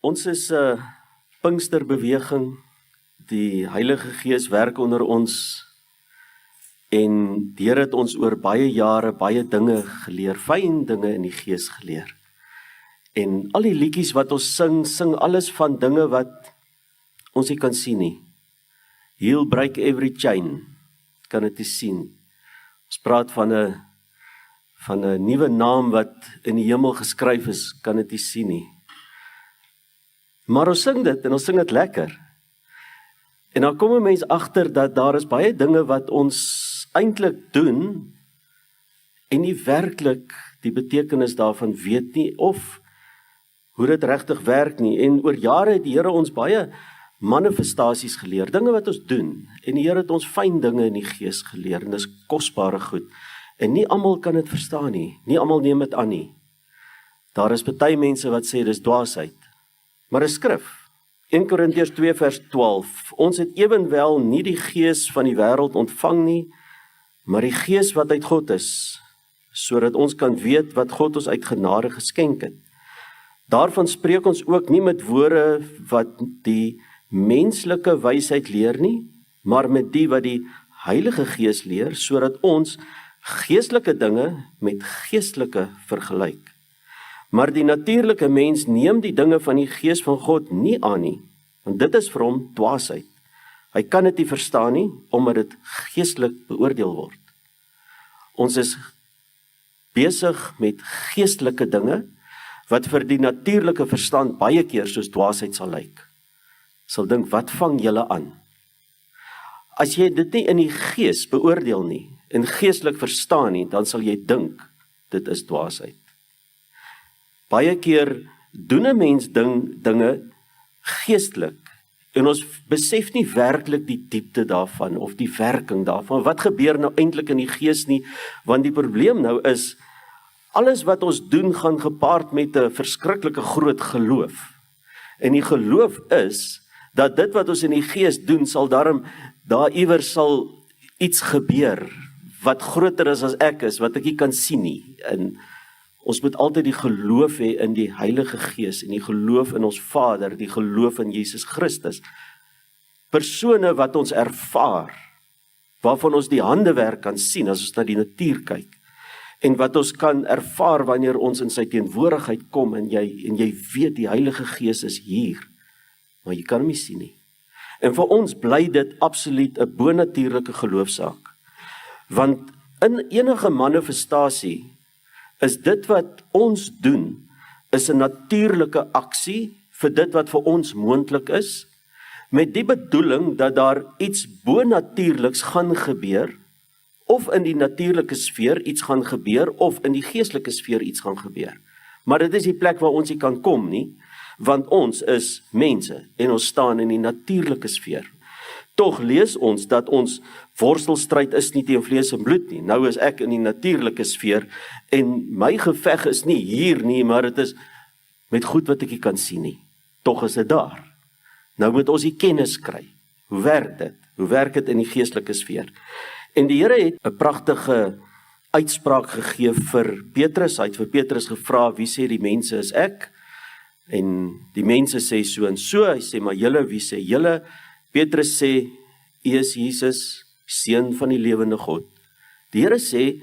Ons is 'n Pinksterbeweging. Die Heilige Gees werk onder ons en die Here het ons oor baie jare baie dinge geleer, fyn dinge in die Gees geleer. En al die liedjies wat ons sing alles van dinge wat ons nie kan sien nie. He'll break every chain, kan dit nie sien. Ons praat van 'n nuwe naam wat in die hemel geskryf is, kan dit nie sien nie. Maar ons sing dit en ons sing dit lekker. En dan kom 'n mens agter dat daar is baie dinge wat ons eintlik doen en nie werklik die betekenis daarvan weet nie of hoe dit regtig werk nie. En oor jare het die Here ons baie manifestasies geleer, dinge wat ons doen. En die Here het ons fyn dinge in die Gees geleer en dis kosbare goed. En nie almal kan dit verstaan nie. Nie almal neem dit aan nie. Daar is baie mense wat sê dis dwaasheid. Maar 'n skrif, 1 Korintiërs 2 vers 12, ons het ewenwel nie die gees van die wêreld ontvang nie, maar die gees wat uit God is, sodat ons kan weet wat God ons uit genade geskenk het. Daarvan spreek ons ook nie met woorde wat die menslike wysheid leer nie, maar met die wat die Heilige Gees leer, sodat ons geestelike dinge met geestelike vergelyk. Maar die natuurlike mens neem die dinge van die Gees van God nie aan nie, want dit is vir hom dwaasheid. Hy kan dit nie verstaan nie, omdat dit geestelik beoordeel word. Ons is besig met geestelike dinge, wat vir die natuurlike verstand baie keer soos dwaasheid sal lyk. Sal dink, wat vang julle aan? As jy dit nie in die Gees beoordeel nie, en geestelik verstaan nie, dan sal jy dink, dit is dwaasheid. Baie keer doen 'n mens dinge geestelik en ons besef nie werklik die diepte daarvan of die werking daarvan. Wat gebeur nou eintlik in die Gees nie? Want die probleem nou is, alles wat ons doen gaan gepaard met 'n verskriklike groot geloof. En die geloof is, dat dit wat ons in die Gees doen, sal daar iewers sal iets gebeur, wat groter is as ek is, wat ek nie kan sien nie. En ons moet altyd die geloof hê in die Heilige Gees en die geloof in ons Vader, die geloof in Jesus Christus. Persone wat ons ervaar, waarvan ons die handewerk kan sien as ons na die natuur kyk, en wat ons kan ervaar wanneer ons in sy teenwoordigheid kom en jy weet die Heilige Gees is hier, maar jy kan hom nie sien nie. En vir ons bly dit absoluut 'n bonatuurlike geloofsaak. Want in enige manifestasie is dit wat ons doen, is 'n natuurlike aksie vir dit wat vir ons moontlik is, met die bedoeling dat daar iets bonatuurliks gaan gebeur, of in die natuurlike sfeer iets gaan gebeur, of in die geestelike sfeer iets gaan gebeur. Maar dit is die plek waar ons nie kan kom nie, want ons is mense, en ons staan in die natuurlike sfeer. Tog lees ons dat ons worstelstryd is nie teen vlees en bloed nie. Nou is ek in die natuurlike sfeer, en my geveg is nie hier nie, maar dit is met goed wat ek nie kan sien nie. Tog is dit daar. Nou moet ons die kennis kry. Hoe werk dit? Hoe werk dit in die geestelike sfeer? En die Here het 'n pragtige uitspraak gegee vir Petrus. Hy het vir Petrus gevra, wie sê die mense is ek? En die mense sê so en so. Hy sê, maar julle, wie sê julle? Petrus sê, U is Jesus, Seun van die lewende God. Die Here sê,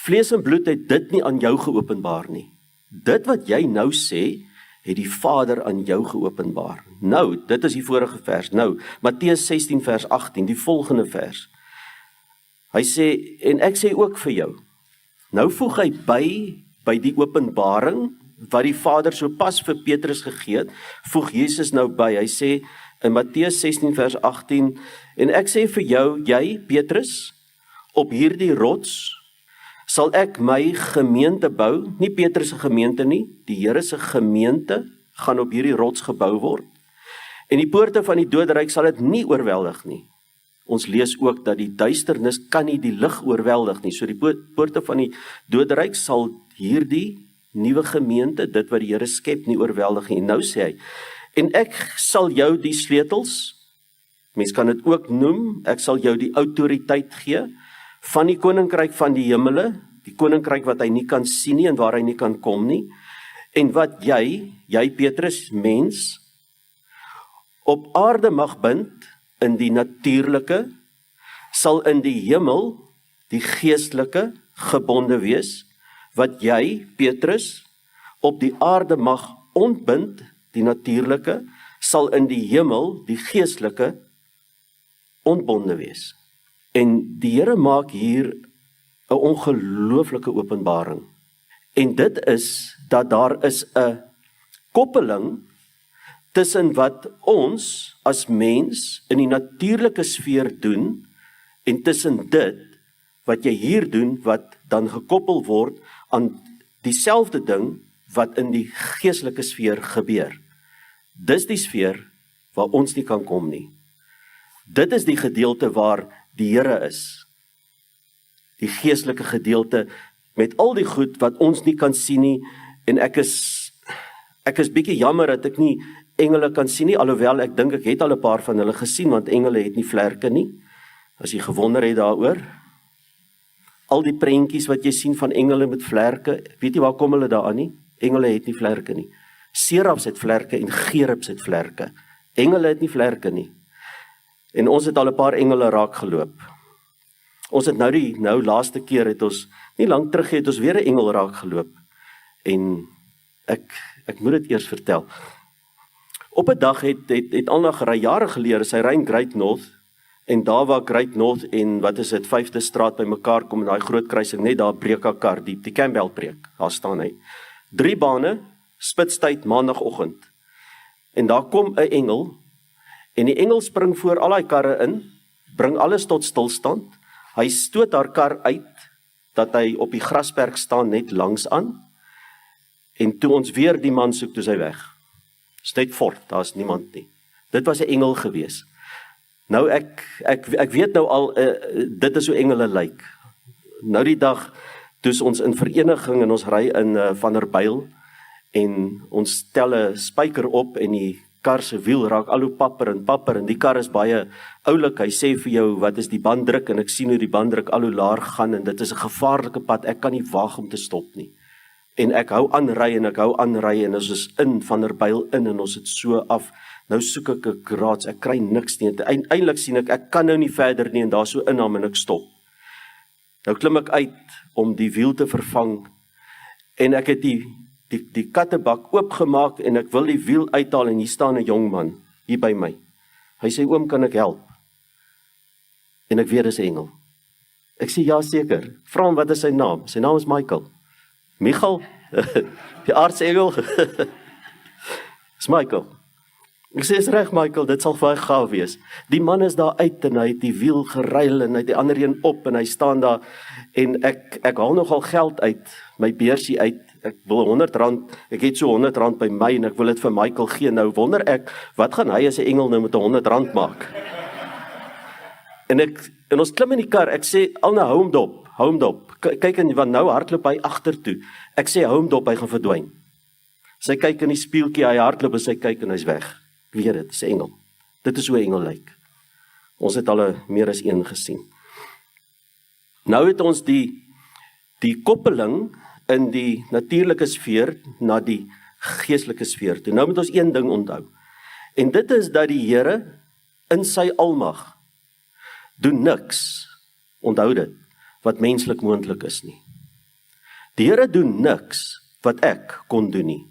vlees en bloed het dit nie aan jou geopenbaar nie. Dit wat jy nou sê, het die Vader aan jou geopenbaar. Nou, dit is die vorige vers. Nou, Matteus 16 vers 18, die volgende vers. Hy sê, en ek sê ook vir jou. Nou voeg hy by die openbaring, wat die Vader so pas vir Petrus gegee het, voeg Jesus nou by. Hy sê in Matteus 16 vers 18, en ek sê vir jou, jy Petrus, op hierdie rots sal ek my gemeente bou, nie Petrus se gemeente nie, die Here se gemeente gaan op hierdie rots gebou word. En die poorte van die doderyk sal dit nie oorweldig nie. Ons lees ook dat die duisternis kan nie die lig oorweldig nie. So die poorte van die doderyk sal hierdie nuwe gemeente, dit wat die Here skep, nie oorweldig nie. En nou sê hy, en ek sal jou die sleutels, mens kan dit ook noem, ek sal jou die autoriteit gee, van die koninkryk van die hemele, die koninkryk wat hy nie kan sien nie, en waar hy nie kan kom nie, En wat jy Petrus, mens, op aarde mag bind in die natuurlike, sal in die hemel, die geestelike, gebonde wees. Wat jy, Petrus, op die aarde mag ontbind, die natuurlike, sal in die hemel, die geestelike, ontbonde wees. En die Here maak hier 'n ongelooflike openbaring. En dit is dat daar is 'n koppeling tussen wat ons as mens in die natuurlike sfeer doen en tussen dit wat jy hier doen wat dan gekoppel word aan dieselfde ding wat in die geestelike sfeer gebeur. Dis die sfeer waar ons nie kan kom nie. Dit is die gedeelte waar die Here is. Die geestelike gedeelte met al die goed wat ons nie kan sien nie, en ek is bietjie jammer dat ek nie engele kan sien nie, alhoewel ek dink ek het al 'n paar van hulle gesien, want engele het nie vlerke nie. As jy gewonder het daaroor, al die prentjies wat jy sien van engele met vlerke, weet jy waar kom hulle daaraan nie? Engele het nie vlerke nie. Serafs het vlerke en gerubs het vlerke. Engele het nie vlerke nie. En ons het al 'n paar engele raak geloop. Ons het nou laaste keer het ons, nie lank terug het ons weer 'n engel raak geloop. En ek moet dit eers vertel. Op 'n dag het Alna gery, jare gelede, sy ry in Great North, en daar waar Great North en wat is dit, 5de straat by mekaar kom, in daai groot kruising, net daar breek haar kar, die Campbell breek, daar staan hy. 3 bane, spitstyd, maandagoggend. En daar kom 'n engel, en die engel spring voor al die karre in, bring alles tot stilstand, hy stoot haar kar uit, dat hy op die grasperk staan net langs aan, en toe ons weer die man soek, toe hy weg. Is net fort, daar is niemand nie. Dit was 'n engel gewees. Nou ek weet nou al, dit is hoe engele lyk. Nou die dag, toe ons in vereniging en ons ry in Vanderbijl, en ons tel 'n spyker op en die kar se wiel raak al hoe papper en die kar is baie oulik. Hy sê vir jou, wat is die banddruk? En ek sien hoe die banddruk al hoe laer gaan en dit is 'n gevaarlike pad. Ek kan nie wag om te stop nie. En ek hou aan ry en ons is in Vanderbijl in en ons het so af. Nou soek ek 'n garage, ek kry niks nie. Uiteindelik sien ek kan nou nie verder nie en daar so inham en ek stop. Nou klim ek uit om die wiel te vervang en ek het die kattebak oopgemaak en ek wil die wiel uithaal en hier staan 'n jong man hier by my. Hy sê, oom, kan ek help? En ek weet dis 'n engel. Ek sê, ja seker. Vra hom wat is sy naam? Sy naam is Michael. Michael, die aardsengel. Dis Michael. Ek sê, is reg Michael, dit sal baie gaaf wees. Die man is daar uit en hy het die wiel geruil en hy het die ander een op en hy staan daar en ek haal nogal geld uit, my beursie uit. Ek wil R100, ek het so R100 by my en ek wil dit vir Michael gee. Nou wonder ek, wat gaan hy as 'n engel nou met R100 maak? En ons klim in die kar, ek sê, Alna, hou hom dop. Kyk en want nou hardloop hy agtertoe. Ek sê, hou hom dop, hy gaan verdwyn. Sy kyk in die spieeltjie, hy hardloop en sy kyk en hy's weg. Ek weet dit, dis 'n engel. Dit is hoe 'n engel lyk. Ons het al meer as een gesien. Nou het ons die koppeling in die natuurlike sfeer na die geestelike sfeer toe. Nou moet ons een ding onthou. En dit is dat die Here in sy almag doen niks, onthou dit, wat menslik moontlik is nie. Die Here doen niks wat ek kon doen nie.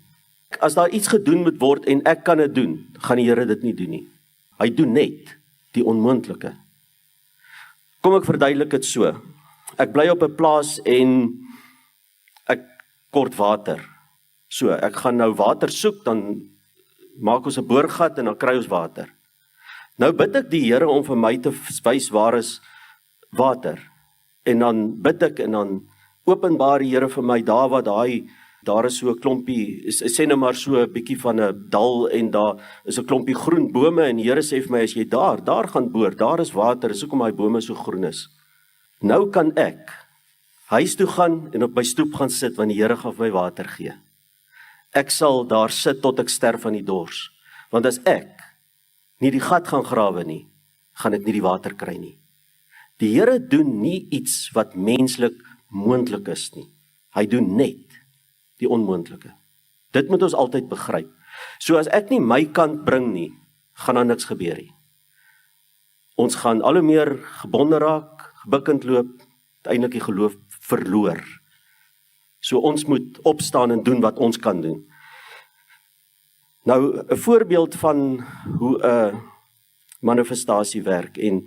As daar iets gedoen moet word en ek kan dit doen, gaan die Here dit nie doen nie. Hy doen net die onmoontlike. Kom ek verduidelik dit so. Ek bly op 'n plaas en ek kort water. So, ek gaan nou water soek, dan maak ons 'n boorgat en dan kry ons water. Nou bid ek die Here om vir my te wys waar is water. En dan bid ek en dan openbaar die Here vir my daar is so 'n klompie, sê nou maar so 'n bietjie van 'n dal en daar is 'n klompie groen bome en die Here sê vir my, as jy daar gaan boor, daar is water, dis hoekom daai bome so groen is. Nou kan ek huis toe gaan en op my stoep gaan sit, want die Here gaan my water gee. Ek sal daar sit tot ek sterf van die dors, want as ek nie die gat gaan grawe nie, gaan ek nie die water kry nie. Die Here doen nie iets wat menslik moontlik is nie. Hy doen net die onmoontlike. Dit moet ons altyd begryp. So as ek nie my kant bring nie, gaan daar niks gebeur nie. Ons gaan al hoe meer gebonde raak, gebukkend loop, uiteindelik die geloof verloor. So ons moet opstaan en doen wat ons kan doen. Nou, 'n voorbeeld van hoe 'n manifestasie werk, en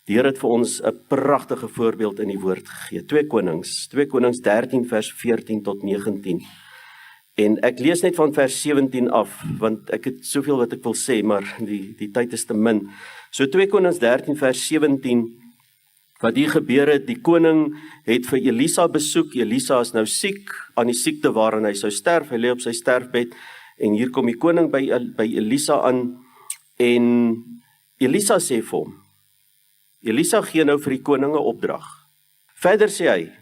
die Here het vir ons 'n pragtige voorbeeld in die woord gegee. 2 Konings 13 vers 14 tot 19. En ek lees net van vers 17 af, want ek het soveel wat ek wil sê, maar die tyd is te min. So 2 Konings 13 vers 17, wat hier gebeur het, die koning het vir Elisa besoek. Elisa is nou siek, aan die siekte waarin hy sou sterf, hy lê op sy sterfbed, en hier kom die koning by Elisa aan, en Elisa sê vir hom, Elisa gee nou vir die koning 'n opdrag. Verder sê hy,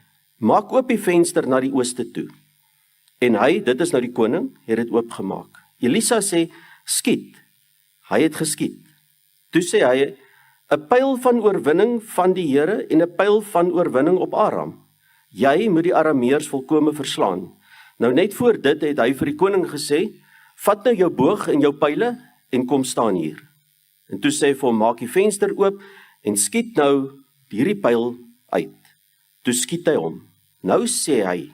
maak oop die venster na die ooste toe. En hy, dit is nou die koning, het dit oopgemaak. Elisa sê, skiet. Hy het geskiet. Toe sê hy, 'n pyl van oorwinning van die Here en 'n pyl van oorwinning op Aram. Jy moet die Arameërs volkome verslaan. Nou net voor dit het hy vir die koning gesê, vat nou jou boog en jou pyle en kom staan hier. En toe sê hy vir hom, maak die venster oop en skiet nou hierdie pyl uit. Toe skiet hy hom. Nou sê hy,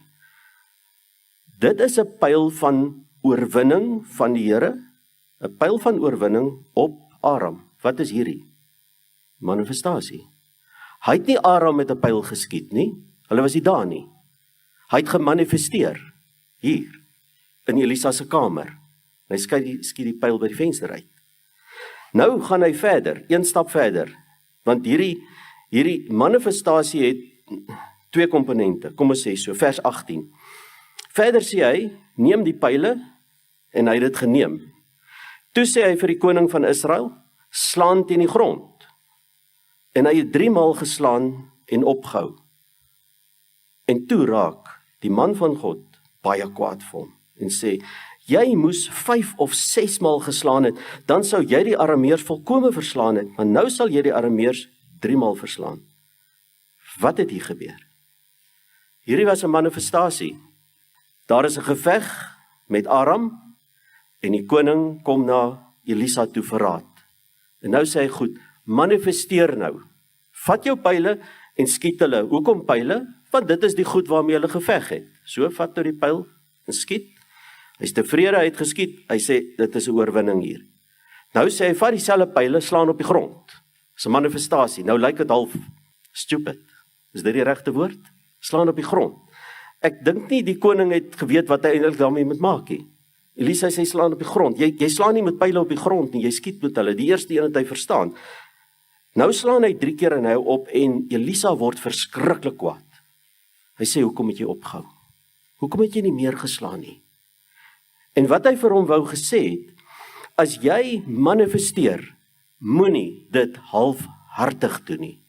dit is 'n pyl van oorwinning van die Here, 'n pyl van oorwinning op Aram. Wat is hierdie? Manifestasie. Hy het nie Aram met 'n pyl geskiet nie, hulle was nie daar nie. Hy het gemanifesteer, hier, in Elisa se kamer. Hy skiet die pyl by die venster uit. Nou gaan hy verder, een stap verder, want hierdie manifestasie het 2 komponente, kom ons sê so, vers 18. Verder sê hy, neem die pyle, en hy het dit geneem. Toe sê hy vir die koning van Israel, slaan teen die grond. En hy het 3 maal geslaan en opgehou. En toe raak die man van God baie kwaad vir hom en sê, jy moes 5 of 6 maal geslaan het, dan sou jy die Arameërs volkome verslaan het, maar nou sal jy die Arameërs 3 maal verslaan. Wat het hier gebeur? Hierdie was 'n manifestasie. Daar is 'n geveg met Aram, en die koning kom na Elisa toe vir raad. En nou sê hy, goed, manifesteer nou. Vat jou pyle en skiet hulle. Hoekom pyle? Want dit is die goed waarmee hulle geveg het. So vat hy die pyl en skiet. Hy is tevrede, hy het geskiet. Hy sê, dit is 'n oorwinning hier. Nou sê hy, vat dieselfde pyle, slaan op die grond. Dis 'n manifestasie. Nou lyk dit half stupid. Is dit die regte woord? Slaan op die grond. Ek dink nie die koning het geweet wat hy eintlik daarmee moet maak nie. Elisa sê, slaan op die grond. Jy slaan nie met pyle op die grond nie, jy skiet met hulle. Die eerste een het hy verstaan. Nou slaan hy 3 keer en hy op, en Elisa word verskriklik kwaad. Hy sê, hoekom het jy opgehou? Hoekom het jy nie meer geslaan nie? En wat hy vir hom wou gesê het, as jy manifesteer, moenie dit halfhartig doen nie.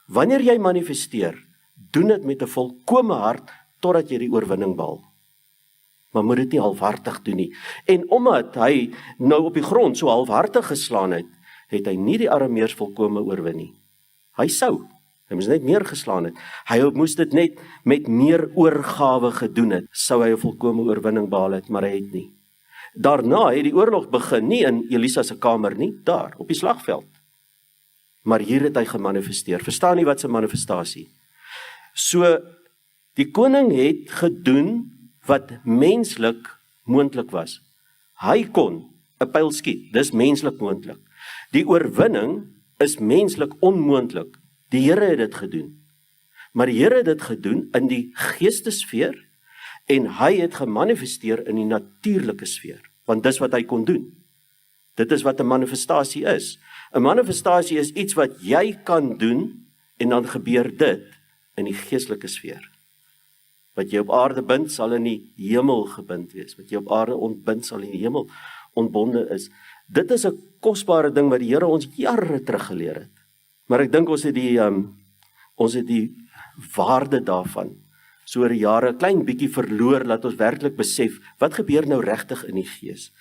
Wanneer jy manifesteer, doen dit met 'n volkome hart, totdat jy die oorwinning behaal. Maar moet dit nie halfhartig doen nie. En omdat hy nou op die grond so halfhartig geslaan het, het hy nie die Arameërs volkome oorwin nie. Hy moes net meer geslaan het. Hy moes dit net met meer oorgawe gedoen het, sou hy 'n volkome oorwinning behaal het, maar hy het nie. Daarna het die oorlog begin, nie in Elisa se kamer nie, daar, op die slagveld. Maar hier het hy gemanifesteer. Verstaan nie wat se manifestasie? So, die koning het gedoen wat menslik moontlik was. Hy kon 'n pyl skiet, dis menslik moontlik. Die oorwinning is menslik onmoontlik. Die Here het dit gedoen. Maar die Here het dit gedoen in die geestesfeer, en hy het gemanifesteer in die natuurlike sfeer, want dis wat hy kon doen. Dit is wat 'n manifestasie is. 'n Manifestasie is iets wat jy kan doen, en dan gebeur dit in die geestelike sfeer. Wat jy op aarde bind, sal in die hemel gebind wees. Wat jy op aarde ontbind, sal in die hemel ontbonde is. Dit is 'n kosbare ding wat die Here ons jare terug geleer het. Maar ek dink ons het die waarde daarvan so oor die jare 'n klein bietjie verloor, laat ons werklik besef, wat gebeur nou regtig in die gees?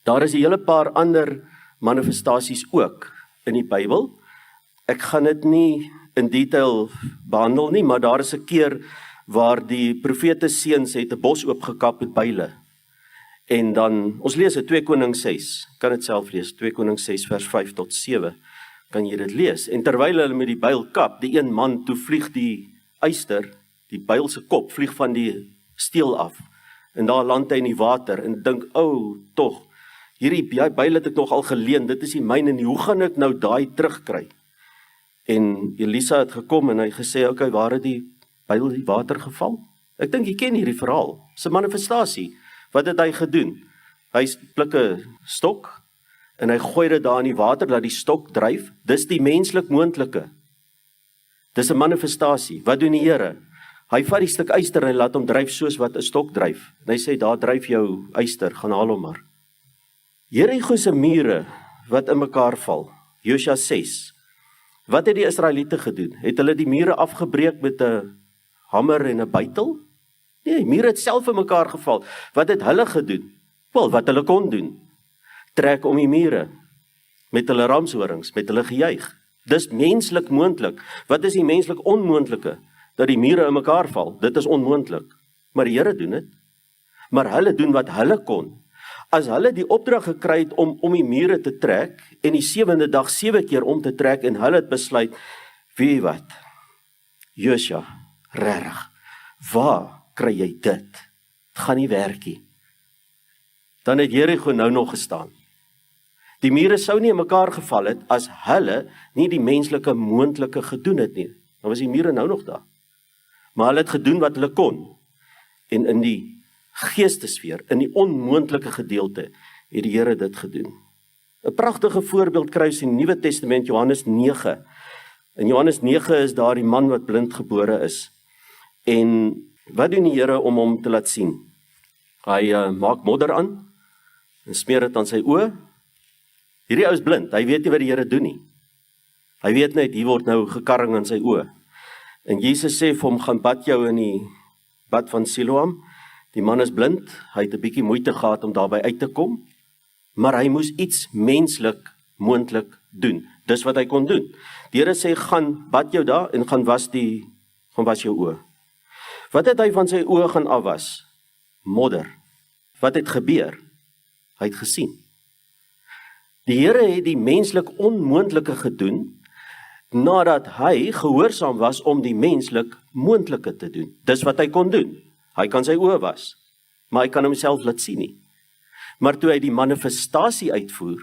Daar is 'n hele paar ander manifestasies ook in die Bybel. Ek gaan dit nie in detail behandel nie, maar daar is 'n keer waar die profete seuns het 'n bos oopgekap met byle. En dan, ons lees dit 2 Konings 6, kan dit self lees, 2 Konings 6 vers 5 tot 7, kan jy dit lees. En terwyl hulle met die byl kap, die een man, toe vlieg die yster, die byl se kop, vlieg van die steel af. En daar land hy in die water en dink, tog, hierdie byl het ek nog al geleen, dit is die myne nie, hoe gaan ek nou daai terugkry? En Elisa het gekom en hy gesê, okay, waar het die byl die water geval? Ek dink jy ken hierdie verhaal, dis 'n manifestasie. Wat het hy gedoen? Hy pluk 'n stok en hy gooi dit daar in die water, laat die stok dryf. Dis die menslik moontlike. Dis 'n manifestasie. Wat doen die Here? Hy vat die stuk yster en hy laat hom dryf soos wat 'n stok dryf. En hy sê, daar dryf jou yster, gaan haal hom maar. Jerigo se mure wat in mekaar val, Josua 6. Wat het die Israeliete gedoen? Het hulle die mure afgebreek met 'n hamer en 'n bytel? Nee, mure het self in mekaar geval. Wat het hulle gedoen? Wel, wat hulle kon doen. Trek om die mure, met hulle ramshorings, met hulle gejuig. Dis menslik moontlik. Wat is die menslik onmoontlike? Dat die mure in mekaar val. Dit is onmoontlik. Maar die Here doen dit. Maar hulle doen wat hulle kon. As hulle die opdrag gekry het om die mure te trek, en die 7de dag 7 keer om te trek, en hulle het besluit, weet wat? Josua, regtig, waar kry jy dit? Het gaan nie werk nie. Dan het Jerigo nou nog gestaan. Die mure sou nie in mekaar geval het, as hulle nie die menslike moontlike gedoen het nie. Dan was die mure nou nog daar. Maar hulle het gedoen wat hulle kon. En in die geestesfeer, in die onmoontlike gedeelte, het die Here dit gedoen. 'n pragtige voorbeeld kry ons in die Nuwe Testament, Johannes 9. In Johannes 9 is daar die man wat blind gebore is. En wat doen die Here om hom te laat sien? Hy maak modder aan en smeer dit aan sy oë. Hierdie ou is blind, hy weet nie wat die Here doen nie. Hy weet net, hier word nou gekarring aan sy oë. En Jesus sê vir hom, gaan bad jou in die bad van Siloam. Die man is blind, hy het 'n bietjie moeite gehad om daarby uit te kom, maar hy moes iets menslik moontlik doen. Dis wat hy kon doen. Die Here sê, gaan bad jou daar en gaan was jou oë. Wat het hy van sy oë gaan afwas? Modder. Wat het gebeur? Hy het gesien. Die Here het die menslik onmoontlike gedoen, nadat hy gehoorsaam was om die menslik moontlike te doen. Dis wat hy kon doen. Hy kan sy oë was, maar hy kan homself laat sien nie. Maar toe hy die manifestasie uitvoer,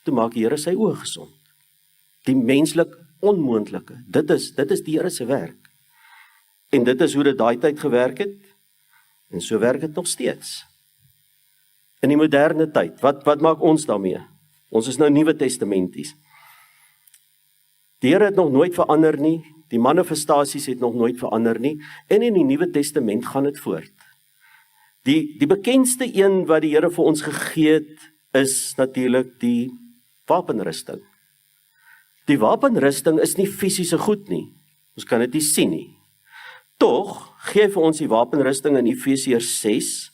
toe maak die Here sy oë gesond. Die menslik onmoontlike, dit is die Here se werk. En dit is hoe dit daai tyd gewerk het, en so werk dit nog steeds. In die moderne tyd, wat maak ons daarmee? Ons is nou Nuwe Testamenties. Die Here het nog nooit verander nie, die manifestasies het nog nooit verander nie, en in die Nuwe Testament gaan dit voort. Die bekendste een wat die Here vir ons gegee het, is natuurlik die wapenrusting. Die wapenrusting is nie fisiese goed nie, ons kan dit nie sien nie. Tog gee hy vir ons die wapenrusting in Efesiërs 6,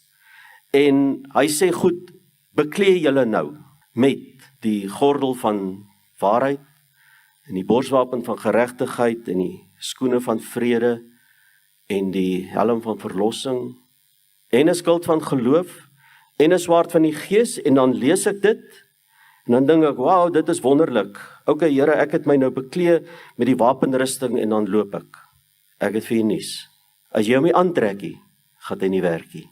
en hy sê goed, beklee julle nou met die gordel van waarheid, en die borswapen van geregtigheid, en die skoene van vrede, en die helm van verlossing, en 'n skild van geloof, en 'n swaard van die Gees, en dan lees ek dit, en dan dink ek, wow, dit is wonderlik. Okay, Here, ek het my nou beklee met die wapenrusting, en dan loop ek. Ek het vir u nuus. As jy hom nie aantrek nie, gaan hy nie werk nie.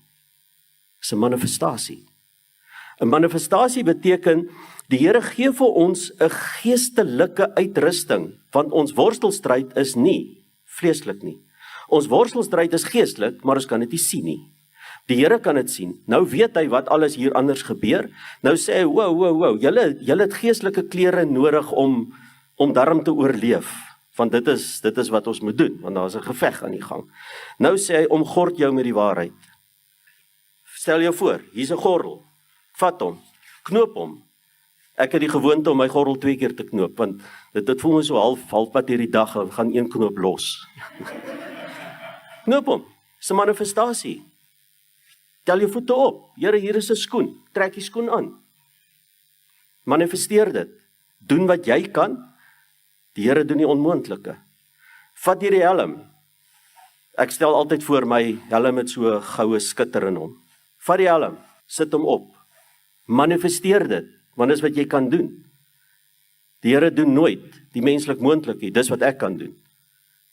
Dis 'n manifestasie. 'n Manifestasie beteken, die Here gee vir ons 'n geestelike uitrusting, want ons worstelstryd is nie vleeslik nie. Ons worstelstryd is geestelik, maar ons kan dit nie sien nie. Die Here kan dit sien. Nou weet hy wat alles hier anders gebeur. Nou sê hy, wow, julle het geestelike klere nodig om daarom te oorleef, want dit is wat ons moet doen, want daar is 'n geveg aan die gang. Nou sê hy, omgord jou met die waarheid. Stel jou voor, hier's 'n gordel. Vat hom, knoop hom. Ek het die gewoonte om my gordel 2 keer te knoop, want dit voel my so halfpad hierdie dag, en gaan een knoop los. Knoop hom, dis 'n manifestasie. Tel jou voete op, Here, hier is 'n skoen, trek die skoen aan. Manifesteer dit, doen wat jy kan, die Here doen die onmoontlike. Vat hierdie helm, Ek stel altyd voor my helm met so 'n goue skitter in hom. Vat die helm, sit hom op. Manifesteer dit, want dis wat jy kan doen. Die Here doen nooit die menslik moontlik nie, dis wat ek kan doen.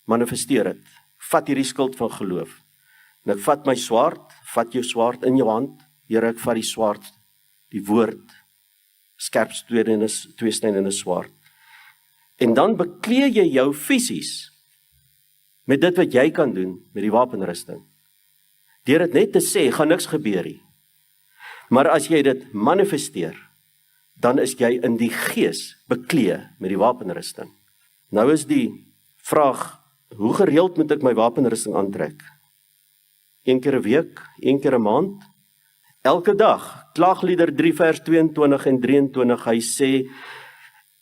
Manifesteer dit. Vat hierdie skild van geloof. En ek vat my swaard, vat jou swaard in jou hand. Here, ek vat die swaard, die woord, skerp tweesnydende swaard. En dan beklee jy jou fisies met dit wat jy kan doen met die wapenrusting. Deur dit net te sê, gaan niks gebeur nie. Maar as jy dit manifesteer, dan is jy in die gees beklee met die wapenrusting. Nou is die vraag, hoe gereeld moet ek my wapenrusting aantrek? 1 keer 'n week, 1 keer 'n maand? Elke dag. Klaaglieder 3 vers 22 en 23, hy sê,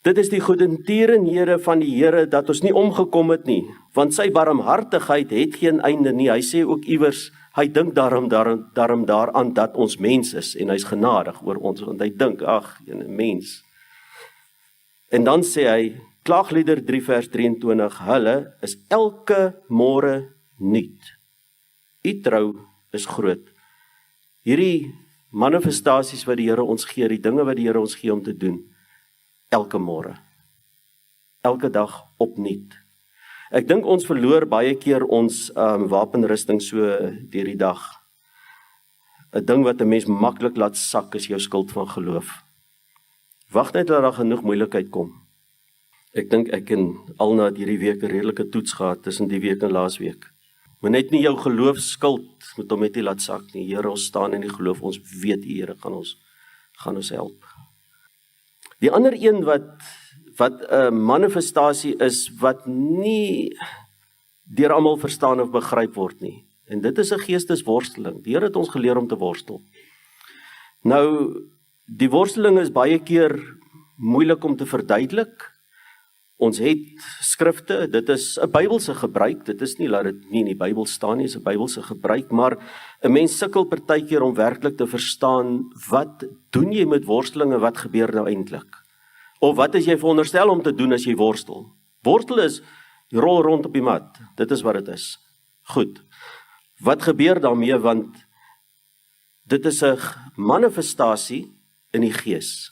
dit is die goedertierenhede van die Here dat ons nie omgekom het nie, want sy barmhartigheid het geen einde nie. Hy sê ook iewers, hy dink daarom daaraan dat ons mens is, en hy's genadig oor ons, want hy dink, ag, 'n mens. En dan sê hy, Klaaglieder 3 vers 23, hulle is elke môre nuut. U trou is groot. Hierdie manifestasies wat die Here ons gee, die dinge wat die Here ons gee om te doen, elke môre. Elke dag opnuut. Ek dink ons verloor baie keer ons wapenrusting so deur die dag. 'n Ding wat 'n mens maklik laat sak is jou skild van geloof. Wag net dat daar genoeg moeilikheid kom. Ek dink ek en Alna het hierdie week 'n redelike toets gehad tussen die week en laasweek. Maar net nie jou geloofskild moet hom net nie laat sak nie. Here, ons staan in die geloof, ons weet die Here gaan ons help. Die ander een wat 'n manifestasie is wat nie deur almal verstaan of begryp word nie. En dit is 'n geestesworsteling. Die Here het ons geleer om te worstel. Nou, die worsteling is baie keer moeilik om te verduidelik. Ons het skrifte, dit is 'n Bybelse gebruik, dit is nie laat dit nie in die Bybel staan nie, is 'n Bybelse gebruik, maar 'n mens sukkel partykeer om werklik te verstaan, wat doen jy met worstelinge, wat gebeur nou eintlik? Of wat is jy veronderstel om te doen as jy worstel? Worstel is, jy rol rond op die mat, dit is wat dit is. Goed, wat gebeur daarmee, want dit is 'n manifestasie in die gees.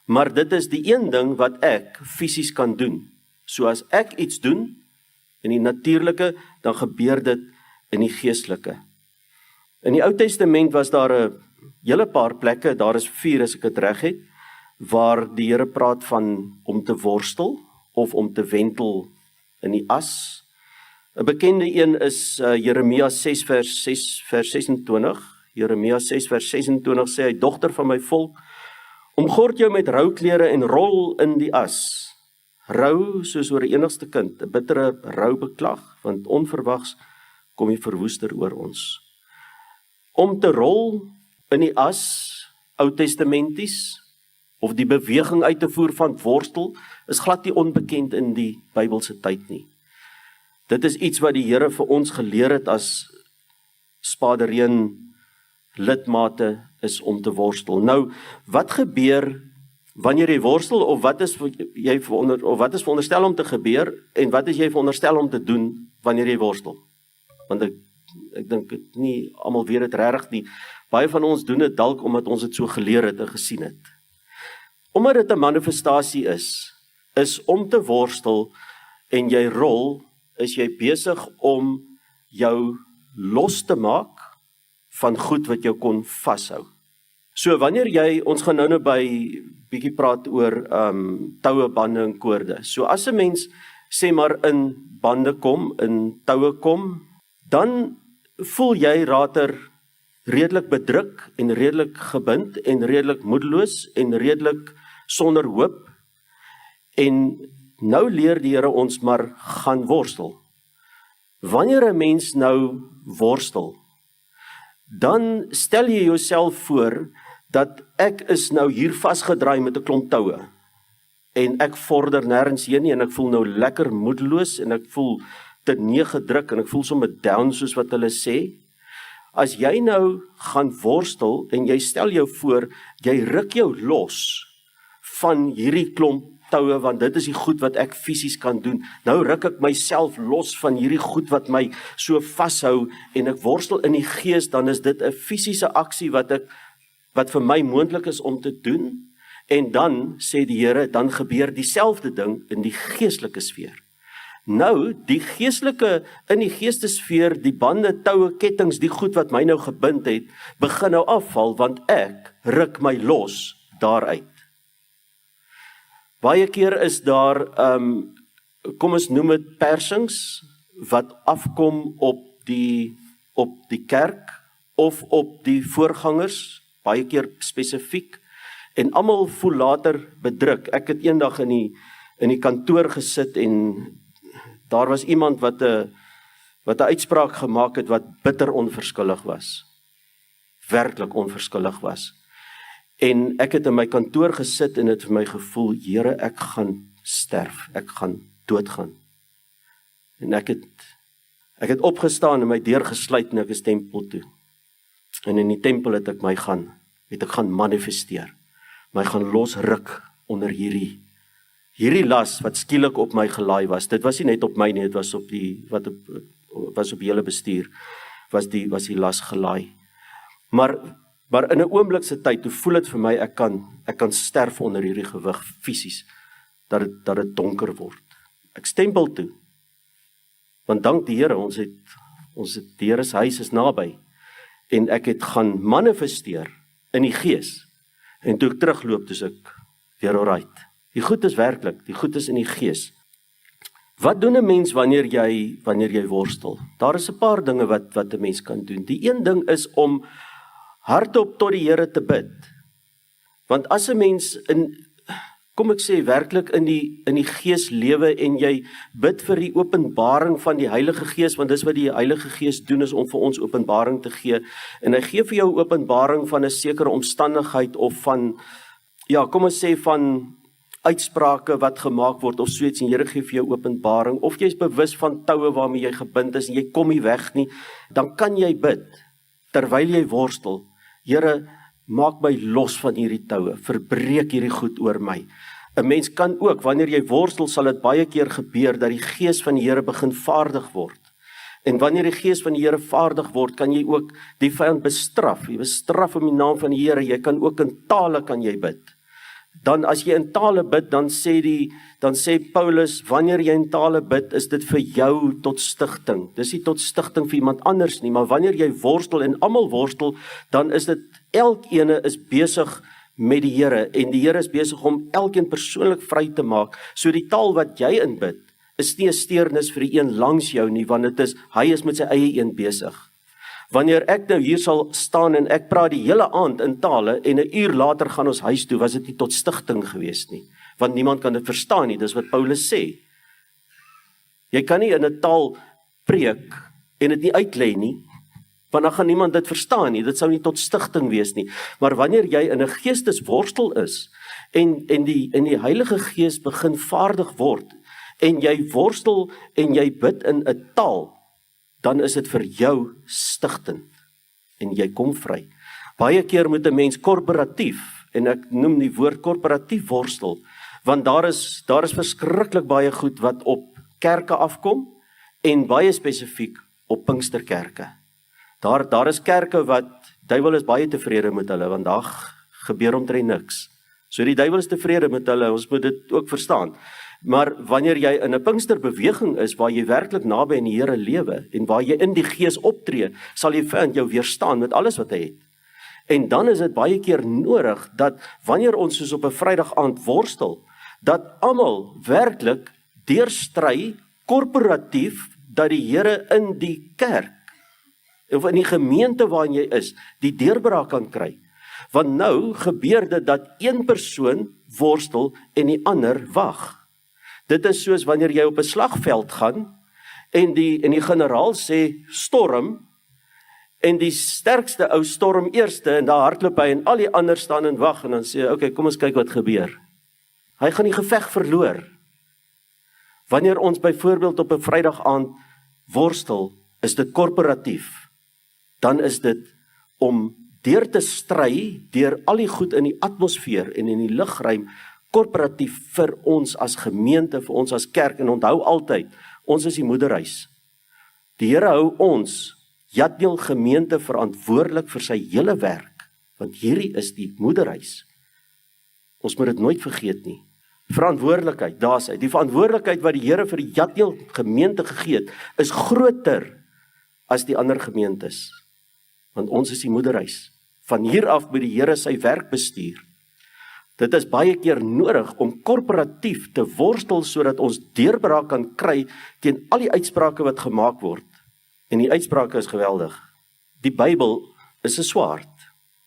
Maar dit is die een ding wat ek fisies kan doen. So as ek iets doen in die natuurlike, dan gebeur dit in die geestelike. In die Ou Testament was daar 'n hele paar plekke, daar is 4 as ek dit reg het, waar die Here praat van om te worstel of om te wentel in die as. 'n bekende een is Jeremia 6 vers 26. Jeremia 6 vers 26 sê hy, dogter van my volk, omgord jou met rouklere en rol in die as. Rou soos oor 'n enigste kind, 'n bittere rou beklag, want onverwags kom die verwoester oor ons. Om te rol in die as, Ou Testamenties, of die beweging uit te voer van worstel, is glad nie onbekend in die Bybelse tyd nie. Dit is iets wat die Here vir ons geleer het as spadereen lidmate is om te worstel. Nou, wat gebeur wanneer jy worstel, of wat is veronderstel om te gebeur, en wat is jy veronderstel om te doen wanneer jy worstel? Want ek dink dit nie almal weet dit regtig nie. Baie van ons doen dit dalk omdat ons dit so geleer het en gesien het. Omdat dit 'n manifestasie is om te worstel en jy rol, is jy besig om jou los te maak van goed wat jou kon vashou. So wanneer jy, ons gaan nou bietjie praat oor toue, bande en koorde. So as 'n mens sê maar in bande kom, in toue kom, dan voel jy later redelik bedruk en redelik gebind en redelik moedeloos en redelik sonder hoop. En nou leer die Here ons maar gaan worstel. Wanneer 'n mens nou worstel, dan stel jy jouself voor dat ek is nou hier vasgedraai met 'n klomp toue en ek vorder nêrens heen nie en ek voel nou lekker moedeloos en ek voel te neergedruk en ek voel sommer down soos wat hulle sê. As jy nou gaan worstel en jy stel jou voor, jy ruk jou los van hierdie klomp toue, want dit is die goed wat ek fisies kan doen. Nou ruk ek myself los van hierdie goed wat my so vashou en ek worstel in die gees, dan is dit 'n fisiese aksie wat vir my moontlik is om te doen. En dan sê die Here, dan gebeur dieselfde ding in die geestelike sfeer. Nou, die geestelike, in die geestesfeer, die bande, toue, kettings, die goed wat my nou gebind het, begin nou afval, want ek ruk my los daaruit. Baie keer is daar, kom ons noem dit persings, wat afkom op die kerk, of op die voorgangers, baie keer spesifiek, en almal voel later bedruk. Ek het eendag in die kantoor gesit en daar was iemand wat 'n uitspraak gemaak het wat bitter onverskillig was. Werklik onverskillig was. En ek het in my kantoor gesit en het vir my gevoel, Here, ek gaan sterf, ek gaan doodgaan. En ek het opgestaan en my deur gesluit en ek is tempel toe. En in die tempel het ek gaan manifesteer. My gaan losruk onder hierdie las wat skielik op my gelaai was. Dit was nie net op my nie, dit was op op hele bestuur, was die las gelaai. Maar in 'n oomblikse tyd, toe voel dit vir my, ek kan sterf onder hierdie gewig fisies, dat dit donker word. Ek stempel toe. Want dank die Here, ons het die Here se huis is naby. En ek het gaan manifesteer in die gees. En toe ek terugloop, toe ek weer alright. Die goed is werklik, die goed is in die gees. Wat doen 'n mens wanneer jy worstel? Daar is 'n paar dinge wat 'n mens kan doen. Die een ding is om hardop tot die Here te bid. Want as 'n mens werklik in die gees lewe en jy bid vir die openbaring van die Heilige Gees, want dis wat die Heilige Gees doen, is om vir ons openbaring te gee. En hy gee vir jou openbaring van 'n sekere omstandigheid of van uitsprake wat gemaak word of so iets, en Here gee vir jou openbaring, of jy is bewus van toue waarmee jy gebind is en jy kom nie weg nie, dan kan jy bid terwyl jy worstel. Here, maak my los van hierdie toue, verbreek hierdie goed oor my. 'n Mens kan ook, wanneer jy worstel, sal dit baie keer gebeur dat die gees van die Here begin vaardig word. En wanneer die gees van die Here vaardig word, kan jy ook die vyand bestraf. Jy bestraf in die naam van die Here. Jy kan ook in tale kan jy bid. Dan as jy in tale bid, dan sê Paulus, wanneer jy in tale bid, is dit vir jou tot stigting. Dis nie tot stigting vir iemand anders nie, maar wanneer jy worstel en almal worstel, dan is dit, elkeen is besig met die Here, en die Here is besig om elkeen persoonlik vry te maak. So die taal wat jy inbid, is nie 'n steurnis vir die een langs jou nie, want hy is met sy eie een besig. Wanneer ek nou hier sal staan en ek praat die hele aand in tale en 'n uur later gaan ons huis toe, was dit nie tot stigting gewees nie, want niemand kan dit verstaan nie. Dis wat Paulus sê. Jy kan nie in 'n taal preek en dit nie uitlei nie, want dan gaan niemand dit verstaan nie. Dit sou nie tot stigting wees nie. Maar wanneer jy in 'n geestesworstel is en die Heilige Gees begin vaardig word en jy worstel en jy bid in 'n taal, dan is dit vir jou stigtend en jy kom vry. Baie keer moet 'n mens korporatief, en ek noem die woord korporatief worstel, want daar is verskriklik baie goed wat op kerke afkom en baie spesifiek op Pinksterkerke. Daar is kerke wat duiwel is baie tevrede met hulle, want daar gebeur omtrent niks. So die duiwel is tevrede met hulle, ons moet dit ook verstaan. Maar wanneer jy in 'n Pinksterbeweging is, waar jy werklik naby aan die Here lewe, en waar jy in die gees optree, sal die vyand jou weerstaan met alles wat hy het. En dan is dit baie keer nodig, dat wanneer ons soos op 'n Vrydag aand worstel, dat almal werklik deurstry, korporatief, dat die Here in die kerk, of in die gemeente waarin jy is, die deurbraak kan kry. Want nou gebeur dit dat een persoon worstel en die ander wag. Dit is soos wanneer jy op 'n slagveld gaan en die generaal sê storm, en die sterkste ou storm eerste en daar hardloop hy en al die ander staan en wag, en dan sê hy, okay, kom ons kyk wat gebeur. Hy gaan die geveg verloor. Wanneer ons byvoorbeeld op 'n Vrydag aand worstel, is dit korporatief. Dan is dit om deur te stry, deur al die goed in die atmosfeer en in die lugruim korporatief vir ons as gemeente, vir ons as kerk, en onthou altyd, ons is die moederhuis. Die Here hou ons, Jatneel gemeente, verantwoordelik vir sy hele werk, want hierdie is die moederhuis. Ons moet dit nooit vergeet nie. Verantwoordelikheid, daar's hy. Die verantwoordelikheid wat die Here vir die Jatneel gemeente gegee het, is groter as die ander gemeentes. Want ons is die moederhuis. Van hier af moet die Here sy werk bestuur. Dit is baie keer nodig om korporatief te worstel sodat ons deurbraak kan kry teen al die uitsprake wat gemaak word. En die uitsprake is geweldig. Die Bybel is 'n swaard.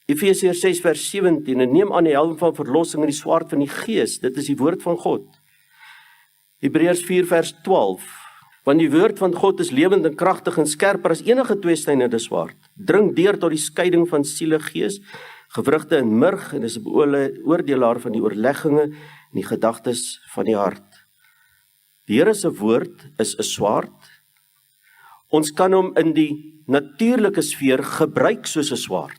Efesiërs 6 vers 17, en neem aan die helm van verlossing en die swaard van die Gees, dit is die woord van God. Hebreërs 4 vers 12, want die woord van God is lewend en kragtig en skerper as enige tweesnydende swaard, dring deur tot die skeiding van siele, gees, gewrigte en murg, en is 'n oordelaar van die oorlegginge en die gedagtes van die hart. Die Here se woord is 'n swaard. Ons kan hom in die natuurlike sfeer gebruik soos 'n swaard.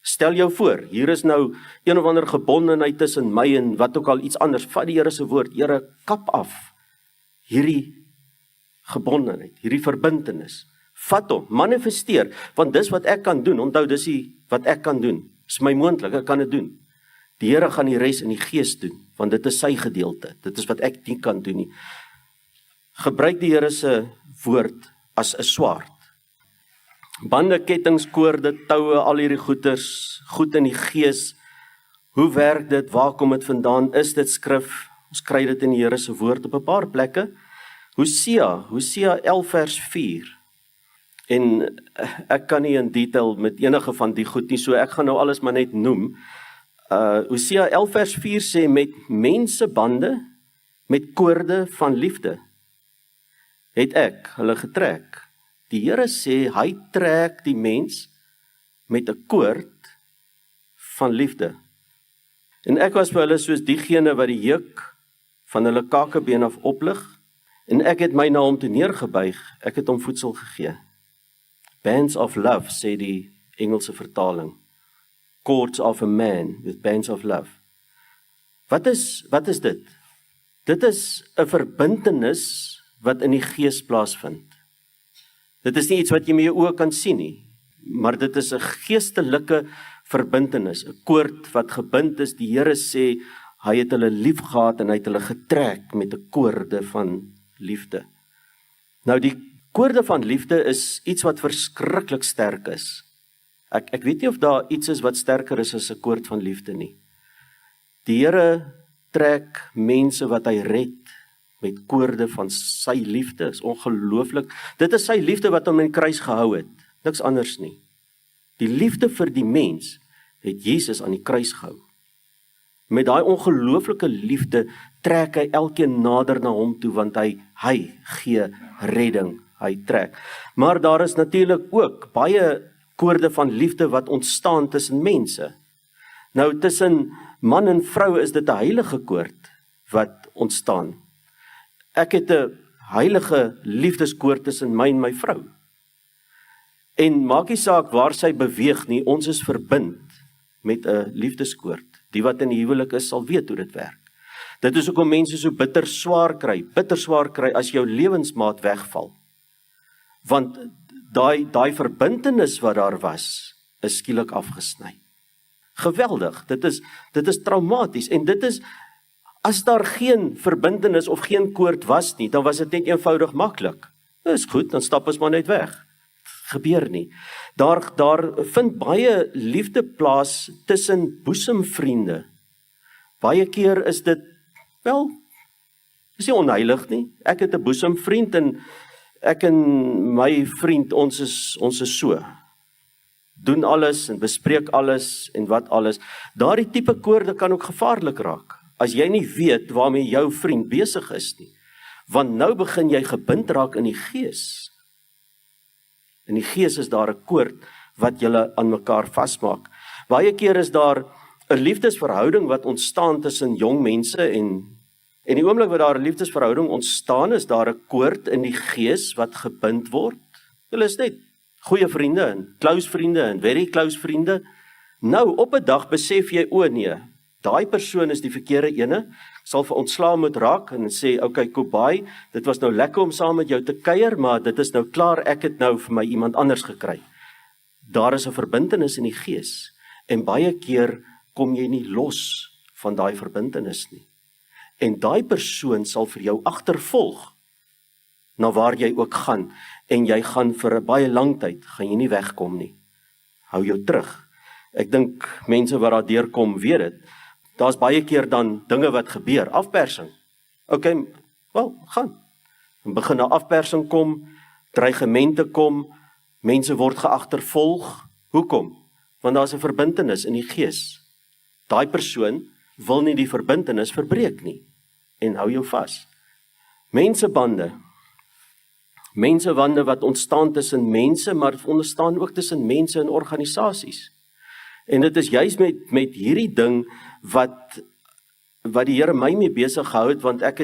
Stel jou voor, hier is nou een of ander gebondenheid tussen my en wat ook al iets anders. Vat die Here se woord, Here, kap af hierdie gebondenheid, hierdie verbintenis. Vat hom, manifesteer, want dis wat ek kan doen. Onthou, dis wat ek kan doen. Dis my moontlik, ek kan dit doen. Die Here gaan die res in die Gees doen, want dit is sy gedeelte. Dit is wat ek nie kan doen nie. Gebruik die Here se woord as 'n swaard. Bande, kettinge, koorde, toue, al hierdie goeters, goed in die Gees. Hoe werk dit? Waar kom dit vandaan? Is dit skrif? Ons kry dit in die Here se woord op 'n paar plekke. Hosea 11 vers 4. En ek kan nie in detail met enige van die goed nie, so ek gaan nou alles maar net noem. Hosea 11 vers 4 sê, met mensebande, met koorde van liefde, het ek hulle getrek. Die Here sê, hy trek die mens met 'n koord van liefde. En ek was vir hulle soos diegene wat die juk van hulle kakebeen af oplig, en ek het my na hom toe neergebuig, ek het hom voedsel gegee. Bands of love, sê die Engelse vertaling. Cords of a man with bands of love. Wat is dit? Dit is 'n verbintenis wat in die Gees plaasvind. Dit is nie iets wat jy met jou oë kan sien nie, maar dit is 'n geestelike verbintenis, 'n koord wat gebind is. Die Here sê, hy het hulle lief gehad en hy het hulle getrek met 'n koorde van liefde. Nou die koorde van liefde is iets wat verskriklik sterk is. Ek weet nie of daar iets is wat sterker is as 'n koord van liefde nie. Die Here trek mense wat hy red met koorde van sy liefde. Is ongelooflik. Dit is sy liefde wat hom in die kruis gehou het. Niks anders nie. Die liefde vir die mens het Jesus aan die kruis gehou. Met daai ongelooflike liefde trek hy elkeen nader na hom toe, want hy gee redding, hy trek. Maar daar is natuurlik ook baie koorde van liefde wat ontstaan tussen mense. Nou tussen man en vrou is dit 'n heilige koord wat ontstaan. Ek het 'n heilige liefdeskoord tussen my en my vrou. En maak nie saak waar sy beweeg nie, ons is verbind met 'n liefdeskoord. Die wat in die huwelik is, sal weet hoe dit werk. Dit is hoekom mense so bitter swaar kry as jou lewensmaat wegval. Want daai verbintenis wat daar was, is skielik afgesny. Geweldig, dit is traumaties, en dit is, as daar geen verbintenis of geen koord was nie, dan was dit net eenvoudig maklik. Dit is goed, dan stap ons maar net weg. Gebeur nie. Daar vind baie liefde plaas tussen boesemvriende. Baie keer is dit, is nie onheilig nie. Ek het 'n boesemvriend en ek en my vriend, ons is so. Doen alles en bespreek alles en wat alles. Daardie tipe koorde kan ook gevaarlik raak, as jy nie weet waarmee jou vriend besig is nie. Want nou begin jy gebind raak in die Gees. In die Gees is daar 'n koord wat julle aan mekaar vasmaak. Baie keer is daar 'n liefdesverhouding wat ontstaan tussen jong mense en die oomblik wat daar 'n liefdesverhouding ontstaan, is daar 'n koord in die Gees wat gebind word. Julle is net goeie vriende en close vriende en very close vriende. Nou op 'n dag besef jy, o nee, Daai persoon is die verkeerde ene, sal vir ontslaa moet raak en sê, okay, Kobai, dit was nou lekker om saam met jou te kuier, maar dit is nou klaar, ek het nou vir my iemand anders gekry. Daar is 'n verbintenis in die gees, en baie keer kom jy nie los van daai verbintenis nie. En daai persoon sal vir jou agtervolg, na waar jy ook gaan, en jy gaan vir 'n baie lang tyd, gaan jy nie wegkom nie. Hou jou terug. Ek dink mense wat daar deurkom weet dit. Daar's baie keer dan dinge wat gebeur, afpersing. Okay, wel, gaan. Dan begin 'n afpersing kom, dreigemente kom, mense word geagtervolg. Hoekom? Want daar's 'n verbintenis in die gees. Daai persoon wil nie die verbintenis verbreek nie, en hou jou vas. Mensebande wat ontstaan tussen mense, maar ontstaan ook tussen mense in organisasies. En dit is juist met hierdie ding wat die Here my mee besig gehou het, want ek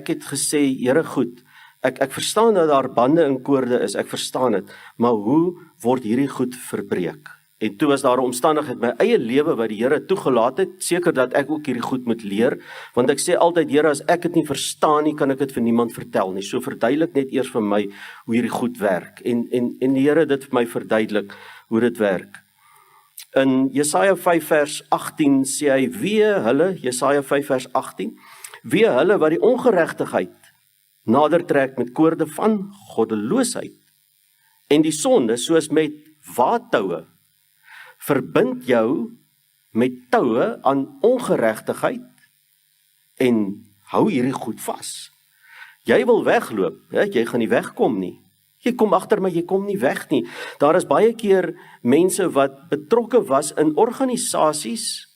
het gesê, Here goed, ek verstaan dat daar bande in koorde is, ek verstaan dit, maar hoe word hierdie goed verbreek? En toe was daar 'n omstandigheid, my eie lewe wat die Here toegelaat het, seker dat ek ook hierdie goed moet leer, want ek sê altyd, Here, as ek dit nie verstaan nie, kan ek dit vir niemand vertel nie, so verduidelik net eers vir my hoe hierdie goed werk, en die Here het dit vir my verduidelik hoe dit werk. In Jesaja 5 vers 18 sê hy, wee hulle, Jesaja 5 vers 18, wee hulle wat die ongeregtigheid nader trek met koorde van goddeloosheid, en die sonde soos met waadtoue, verbind jou met toue aan ongeregtigheid, en hou hierdie goed vas. Jy wil wegloop, jy gaan nie wegkom nie. Jy kom agter, maar jy kom nie weg nie. Daar is baie keer mense wat betrokke was in organisasies,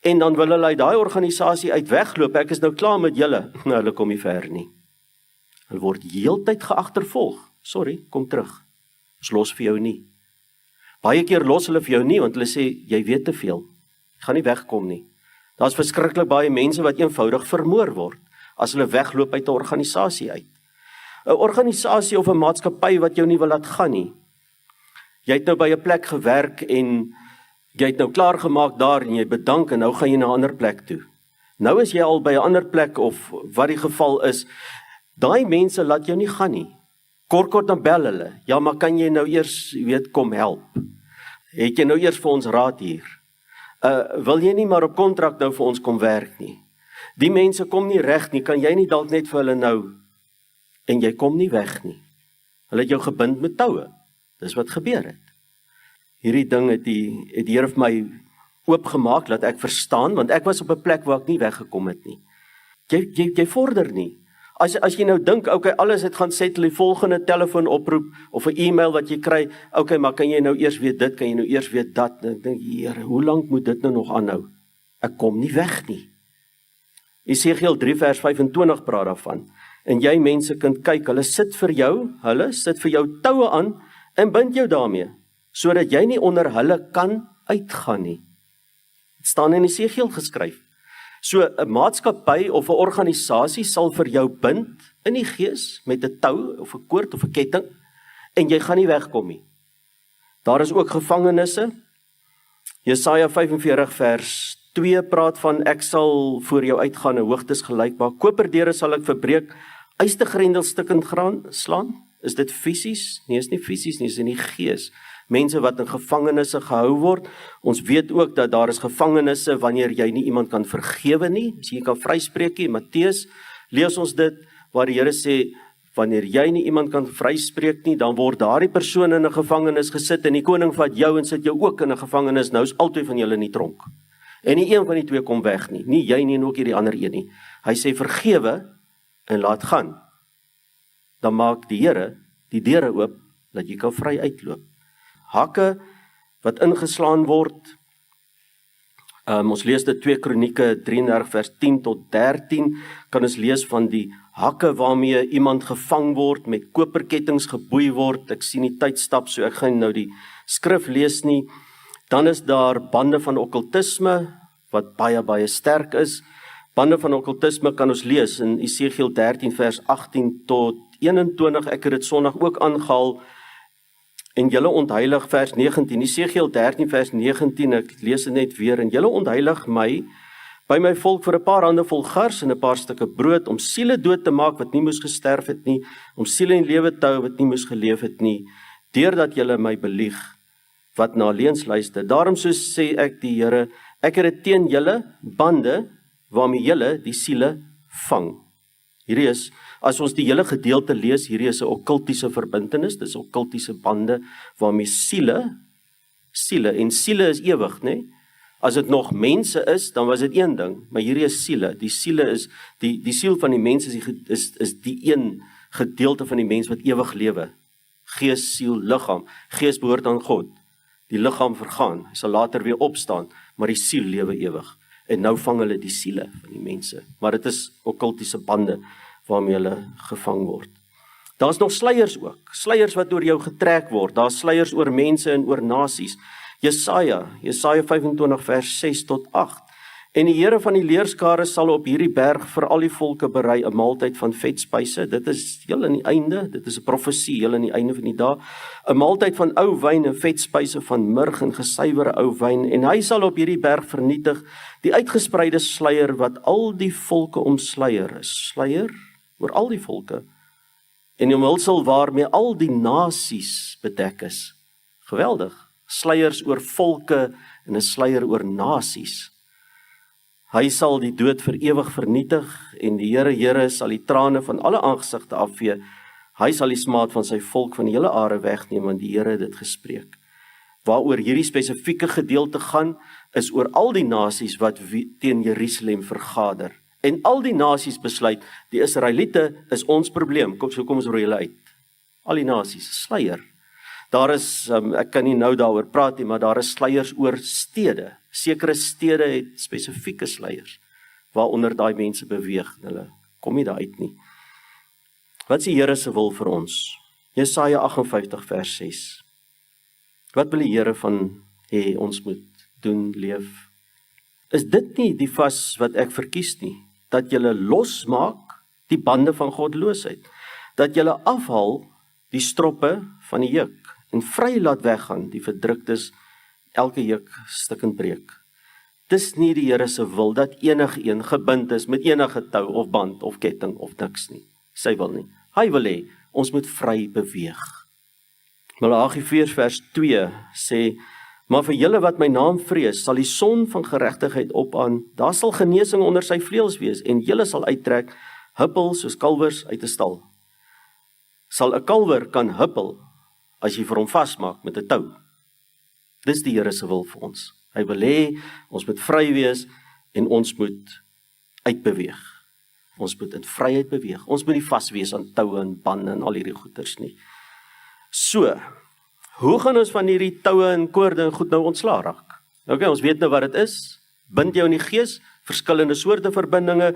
en dan wil hulle uit daai organisasie uit wegloop, ek is nou klaar met julle, nou hulle kom nie ver nie. Hulle word heeltyd geagtervolg, sorry, kom terug, ons los vir jou nie. Baie keer los hulle vir jou nie, want hulle sê, jy weet te veel, jy gaan nie wegkom nie. Daar's verskriklik baie mense wat eenvoudig vermoor word, as hulle wegloop uit 'n organisasie uit. 'n Organisasie of 'n maatskappy wat jou nie wil laat gaan nie. Jy het nou by 'n plek gewerk, en jy het nou klaar gemaak daar, en jy bedank, en nou gaan jy na 'n ander plek toe. Nou is jy al by 'n ander plek, of wat die geval is, daai mense laat jou nie gaan nie. Kort dan bel hulle, ja, maar kan jy nou eers, kom help? Het jy nou eers vir ons raad hier? Wil jy nie maar op kontrak nou vir ons kom werk nie? Die mense kom nie reg nie, kan jy nie dalk net vir hulle nou, en jy kom nie weg nie. Hulle het jou gebind met toue, dis wat gebeur het. Hierdie ding het die Here vir my oopgemaak, dat ek verstaan, want ek was op 'n plek waar ek nie weggekom het nie. Jy vorder nie. As jy nou dink, okay, alles het gaan settle, die volgende telefoonoproep of 'n e-mail wat jy kry, okay, maar kan jy nou eers weet dit, kan jy nou eers weet dat, en ek dink, Here, hoe lank moet dit nou nog aanhou? Ek kom nie weg nie. Esegiel 3 vers 25 praat daarvan, en jy mense kan kyk, hulle sit vir jou toue aan, en bind jou daarmee, sodat jy nie onder hulle kan uitgaan nie. Dit staan in Esegiel geskryf. So 'n maatskappy of 'n organisasie sal vir jou bind in die gees met 'n tou of 'n koord of 'n ketting, en jy gaan nie wegkom nie. Daar is ook gevangenisse. Jesaja 45 vers 2 praat van, ek sal voor jou uitgaan 'n hoogtes gelyk maak, koperdeure sal ek verbreek, ystergrendels stukkend slaan. Is dit fisies? Nee, is nie fisies nie, is in die gees. Mense wat in gevangenisse gehou word. Ons weet ook dat daar is gevangenisse wanneer jy nie iemand kan vergewe nie, as jy kan vryspreek nie. Matteus lees ons dit, waar die Here sê, wanneer jy nie iemand kan vryspreek nie, dan word daardie persoon in 'n gevangenis gesit, en die koning vat jou en sit jou ook in 'n gevangenis, nou is albei van julle in die tronk. En nie een van die twee kom weg nie, nie jy nie en ook nie die ander een nie. Hy sê vergewe en laat gaan. Dan maak die Here die deure oop, dat jy kan vry uitloop. Hakke wat ingeslaan word, ons lees dit 2 Kronieke 33 vers 10 tot 13, kan ons lees van die hakke waarmee iemand gevang word, met koperkettings geboei word. Ek sien die tyd stap, so ek gaan nou die skrif lees nie. Dan is daar bande van okkultisme, wat baie sterk is. Bande van okkultisme kan ons lees in Esegiel 13 vers 18 tot 21, ek het dit Sondag ook aangehaal. En julle ontheilig, vers 19, Esegiel 13 vers 19, ek lees dit net weer, en julle ontheilig my, by my volk vir 'n paar hande vol gars en 'n paar stukke brood, om siele dood te maak wat nie moes gesterf het nie, om siele in lewe te hou wat nie moes geleef het nie, deurdat julle my belieg, wat na leuns luister. Daarom so sê ek die Here, ek het dit teen julle bande, waarmee julle die siele vang. Hierdie is, as ons die hele gedeelte lees, hierdie is 'n okkultiese verbintenis, dis okkultiese bande, waarmee siele, en siele is ewig, né? As dit nog mense is, dan was dit een ding, maar hierdie is siele. Die siele is, die siel van die mens is die een gedeelte van die mens wat ewig lewe. Gees, siel, liggaam. Gees behoort aan God. Die liggaam vergaan, hy sal later weer opstaan, maar die siel lewe ewig. En nou vang hulle die siele van die mense. Maar dit is okkultiese bande waarmee hulle gevang word. Daar's nog sluiers ook. Sluiers wat oor jou getrek word. Daar's sluiers oor mense en oor nasies. Jesaja 25 vers 6 tot 8. En die Here van die leerskare sal op hierdie berg vir al die volke berei 'n maaltyd van vetspyse. Dit is heel in die einde, dit is 'n profesie heel in die einde van die dag. 'n Maaltyd van ou wyn en vetspyse van murg en gesuiwerde ou wyn. En hy sal op hierdie berg vernietig die uitgespreide sluier wat al die volke omsluier. 'n Sluier oor al die volke. En die omhulsel waarmee al die nasies bedek is. Geweldig. Sluiers oor volke en 'n sluier oor nasies. Hy sal die dood vir ewig vernietig en die Here sal die trane van alle aangesigte afvee. Hy sal die smaad van sy volk van die hele aarde wegneem, want die Here het dit gespreek. Waaroor hierdie spesifieke gedeelte gaan, is oor al die nasies wat teen Jerusalem vergader. En al die nasies besluit, die Israeliete is ons probleem, so kom ons roei hulle uit. Al die nasies, sluier. Daar is, ek kan nie nou daaroor praat nie, maar daar is sluiers oor stede. Sekere stede het spesifieke sluiers, waaronder daai mense beweeg, hulle kom nie daar uit nie. Wat is die Here se wil vir ons? Jesaja 58 vers 6. Wat wil die Here van hê ons moet doen, leef? Is dit nie die vas wat ek verkies nie? Dat julle losmaak die bande van goddeloosheid, dat julle afhaal die stroppe van die juk, en vry laat weggaan die verdruktes, elke juk stukkend breek. Dis nie die Here se wil dat enigeen gebind is met enige tou of band of ketting of niks nie. Sy wil nie. Hy wil hê ons moet vry beweeg. Maleagi 4 vers 2 sê, maar vir julle wat my naam vrees, sal die son van geregtigheid opgaan, daar sal genesing onder sy vleuels wees, en julle sal uittrek, huppel soos kalwers uit 'n stal. Sal 'n kalwer kan huppel, as jy vir hom vasmaak met 'n tou. Dis die Here se wil vir ons. Hy wil hê, ons moet vry wees, en ons moet uitbeweeg. Ons moet in vryheid beweeg. Ons moet nie vas wees aan toue en bande en al hierdie goeters nie. So, hoe gaan ons van hierdie toue en koorde en goed nou ontslaa raak? Okay, ons weet nou wat dit is. Bind jou in die gees, verskillende soorte verbindinge.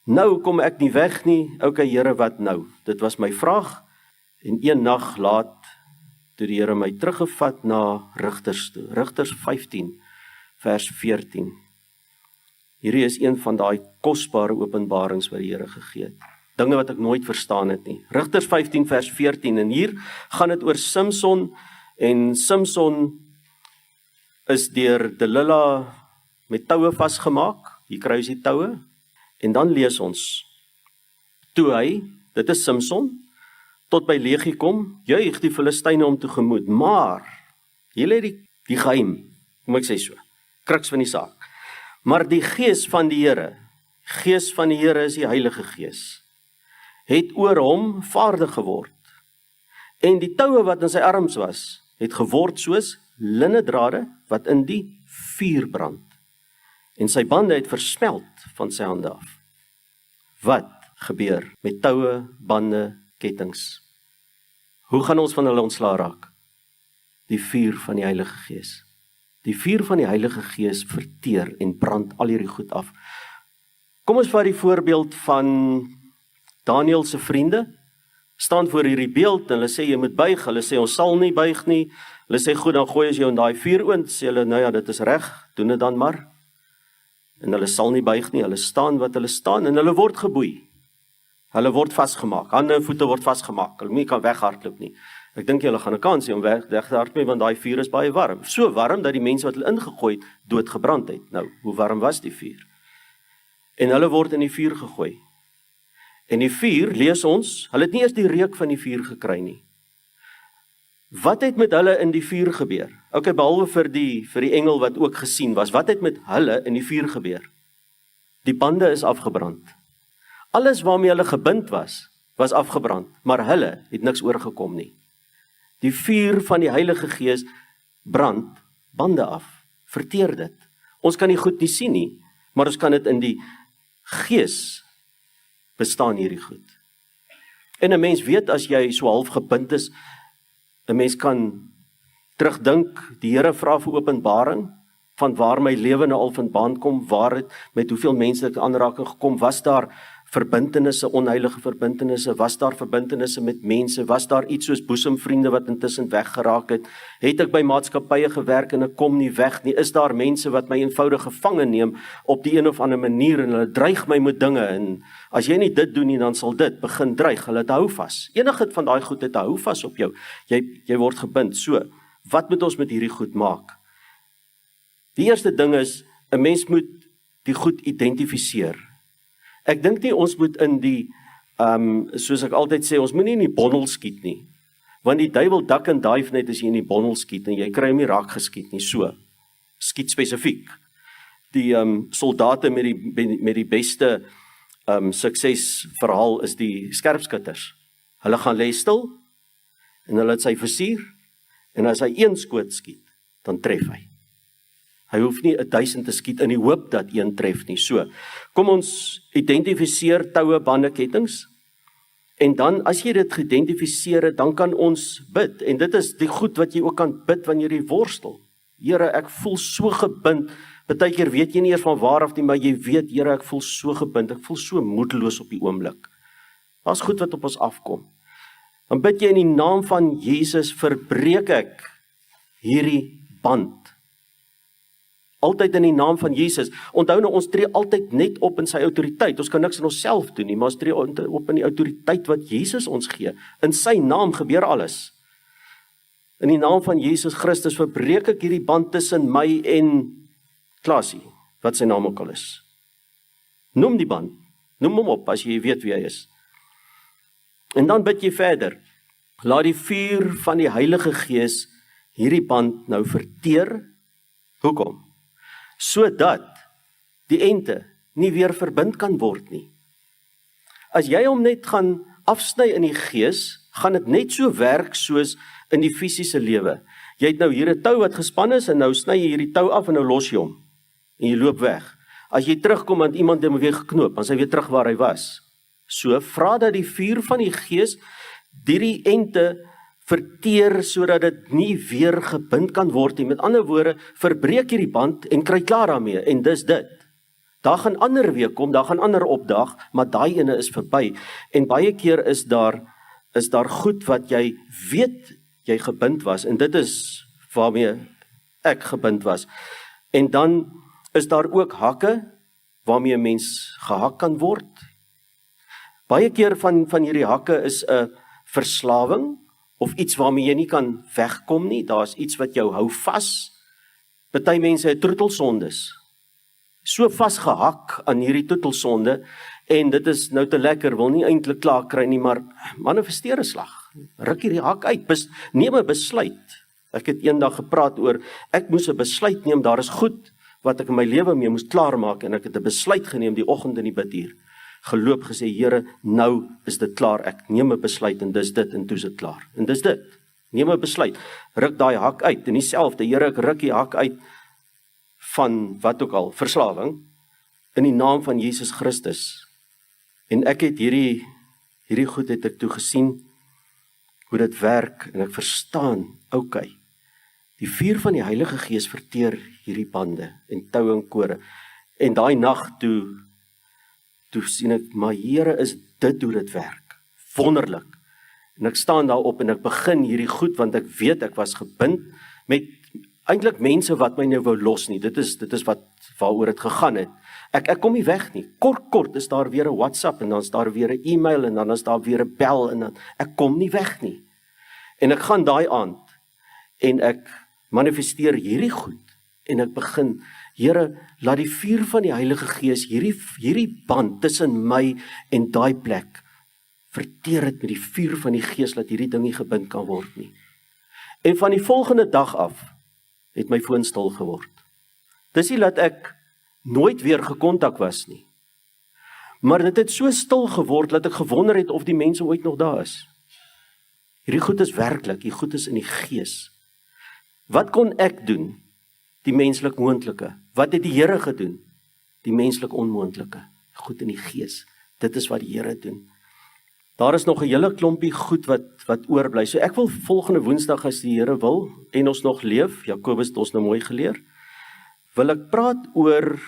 Nou kom ek nie weg nie. Okay, Here, wat nou? Dit was my vraag. En een nag laat, toe die Here my teruggevat na Rigters toe. Rigters 15, vers 14. Hierdie is een van daai kosbare openbarings wat die Here gegee het. Dinge wat ek nooit verstaan het nie. Rigters 15 vers 14, en hier gaan dit oor Samson, en Samson is deur Delila met toue vasgemaak. Hier kry ons die toue, en dan lees ons, toe hy, dit is Samson, tot by Legi kom, juig die Filistyne om tegemoet, maar, hier lê die geheim, kom ek sê so, kruks van die saak, maar die gees van die Here is die Heilige Gees, het oor hom vaardig geword, en die toue wat in sy arms was, het geword soos linnedrade wat in die vuur brand, en sy bande het versmelt van sy hande af. Wat gebeur met toue, bande, kettings? Hoe gaan ons van hulle ontslaa raak? Die vuur van die Heilige Gees. Die vuur van die Heilige Gees verteer en brand al hierdie goed af. Kom ons vat die voorbeeld van Daniel se vriende, staan voor hierdie beeld en hulle sê jy moet buig, hulle sê ons sal nie buig nie, hulle sê goed, dan gooi ons jou in daai vuur oond, sê hulle, nou ja, dit is reg, doen dit dan maar, en hulle sal nie buig nie, hulle staan wat hulle staan, en hulle word geboei, hulle word vasgemaak, hande en voete word vasgemaak, hulle nie kan weghardloop nie, Ek dink julle gaan 'n kans hê om weg te hardloop want daai vuur is baie warm. So warm dat die mense wat hulle ingegooi het, doodgebrand het. Nou, hoe warm was die vuur? En hulle word in die vuur gegooi. En die vuur, lees ons, hulle het nie eers die reuk van die vuur gekry nie. Wat het met hulle in die vuur gebeur? Okay, behalwe vir die engel wat ook gesien was, wat het met hulle in die vuur gebeur? Die bande is afgebrand. Alles waarmee hulle gebind was afgebrand, maar hulle het niks oorgekom nie. Die vuur van die Heilige Gees brand bande af, verteer dit. Ons kan die goed nie sien nie, maar ons kan dit in die Gees bestaan hierdie goed. En 'n mens weet as jy so half gebind is, 'n mens kan terugdink, die Here vra vir openbaring van waar my lewe nou al vandaan kom, waar het met hoeveel mense ek aanraking gekom, was daar verbintenisse, onheilige verbintenisse, was daar verbintenisse met mense, was daar iets soos boesemvriende wat intussen weggeraak het ek by maatskappye gewerk en ek kom nie weg nie, is daar mense wat my eenvoudig gevange neem op die een of ander manier en hulle dreig my met dinge en as jy nie dit doen nie, dan sal dit begin dreig, hulle het hou vas. Enige van daai goed het hou vas op jou, jy word gebind. So, wat moet ons met hierdie goed maak? Die eerste ding is, 'n mens moet die goed identifiseer. Ek dink nie ons moet in die, soos ek altyd sê, ons moet nie in die bondel skiet nie. Want die duiwel dak en duif net as jy in die bondel skiet en jy kry hom nie raak geskiet nie. So, skiet spesifiek. Die soldate met die beste suksesverhaal is die skerpskutters. Hulle gaan lê stil en hulle het sy visier en as hy een skoot skiet, dan tref hy. Hy hoef nie 1000 te skiet in die hoop dat een tref nie. So, kom ons identifiseer toue, bande, kettinge. En dan, as jy dit geïdentifiseer het, dan kan ons bid. En dit is die goed wat jy ook kan bid wanneer jy worstel. Here, ek voel so gebind. Partykeer weet jy nie eers van waar af nie, maar jy weet, Here, ek voel so gebind. Ek voel so moedeloos op die oomblik. Daar's goed wat op ons afkom. Dan bid jy in die naam van Jesus, verbreek ek hierdie band. Altyd in die naam van Jesus. Onthou nou, ons tree altyd net op in sy autoriteit. Ons kan niks in onsself doen nie, maar ons tree op in die autoriteit wat Jesus ons gee. In sy naam gebeur alles. In die naam van Jesus Christus verbreek ek hierdie band tussen my en Klasie, wat sy naam ook al is. Noem die band. Noem hom op as jy weet wie hy is. En dan bid jy verder. Laat die vuur van die Heilige Gees hierdie band nou verteer. Hoekom? Sodat die ente nie weer verbind kan word nie. As jy hom net gaan afsny in die gees, gaan dit net so werk soos in die fisiese lewe. Jy het nou hier 'n tou wat gespan is en nou sny jy hierdie tou af en nou los jy hom. En jy loop weg. As jy terugkom en iemand het hom weer geknoop, dan is hy weer terug waar hy was. So vra dat die vuur van die gees die ente verteer sodat dit nie weer gebind kan word nie. Met ander woorde, verbreek hierdie band en kry klaar daarmee en dis dit. Daar gaan ander weer kom, daar gaan ander opdag, maar daai ene is verby. En baie keer is daar goed wat jy weet jy gebind was en dit is waarmee ek gebind was. En dan is daar ook hakke waarmee 'n mens gehak kan word. Baie keer van hierdie hakke is 'n verslawing of iets waarmee jy nie kan wegkom nie. Daar's iets wat jou hou vas. Party mense het troetelsondes. So vasgehak aan hierdie troetelsonde en dit is nou te lekker, wil nie eintlik klaar kry nie, maar manifesteer 'n slag. Ruk hierdie hak uit. Neem 'n besluit. Ek het eendag gepraat oor ek moes 'n besluit neem. Daar is goed wat ek in my lewe mee moes klaarmaak en ek het 'n besluit geneem die oggend in die bidtuur. Geloop gesê, Here, nou is dit klaar, ek neem 'n besluit en dis dit en toe is dit klaar. En dis dit, neem 'n besluit, ruk daai hak uit en dieselfde, Here, ek ruk die hak uit van wat ook al, verslawing, in die naam van Jesus Christus. En ek het hierdie goed het ek toe gesien, hoe dit werk en ek verstaan, okay, die vuur van die Heilige Gees verteer hierdie bande en toue en kore. En daai nag toe sien ek, maar Here, is dit hoe dit werk? Wonderlik. En ek staan daar op en ek begin hierdie goed, want ek weet ek was gebind met eintlik mense wat my nou wou los nie. Dit is waaroor dit gegaan het. Ek kom nie weg nie. Kort is daar weer 'n WhatsApp en dan is daar weer 'n e-mail en dan is daar weer 'n bel en dan ek kom nie weg nie. En ek gaan daai aand en ek manifesteer hierdie goed en ek begin, Here, laat die vuur van die Heilige Gees hierdie band tussen my en daai plek verteer dit met die vuur van die Gees, dat hierdie ding nie gebind kan word nie. En van die volgende dag af het my foon stil geword. Dis nie dat ek nooit weer gekontak was nie, maar dit het so stil geword dat ek gewonder het of die mense ooit nog daar is. Hierdie goed is werklik, hierdie goed is in die Gees. Wat kon ek doen? Die menslik moontlike. Wat het die Here gedoen? Die menslik onmoontlike. Goed in die Gees. Dit is wat die Here doen. Daar is nog 'n hele klompie goed wat oorbly. So ek wil volgende Woensdag, as die Here wil en ons nog leef, Jakobus het ons nou mooi geleer, wil ek praat oor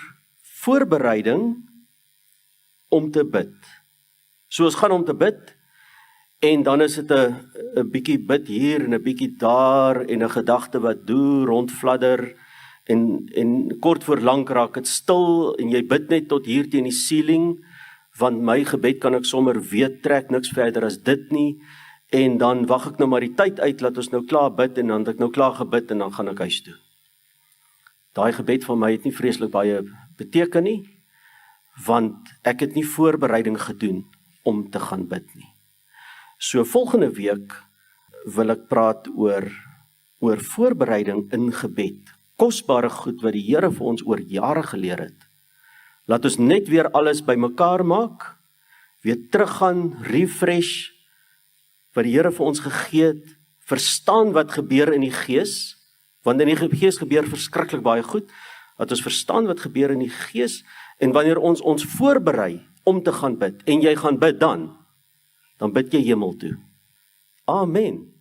voorbereiding om te bid. So ons gaan om te bid, en dan is dit 'n bietjie bid hier en 'n bietjie daar en 'n gedagte wat rondfladder en kort voor lank raak dit stil en jy bid net tot hier teen die ceiling, want my gebed kan ek sommer weet trek niks verder as dit nie, en dan wag ek nou maar die tyd uit, laat ons nou klaar bid, en dan het ek nou klaar gebid en dan gaan ek huis toe. Daai gebed van my het nie vreeslik baie beteken nie, want ek het nie voorbereiding gedoen om te gaan bid nie. So volgende week wil ek praat oor voorbereiding in gebed. Kosbare goed wat die Here vir ons oor jare geleer het. Laat ons net weer alles bymekaar maak, weer teruggaan, refresh, wat die Here vir ons gegee het, verstaan wat gebeur in die Gees, want in die Gees gebeur verskriklik baie goed, dat ons verstaan wat gebeur in die Gees, en wanneer ons voorberei om te gaan bid, en jy gaan bid dan bid jy hemel toe. Amen.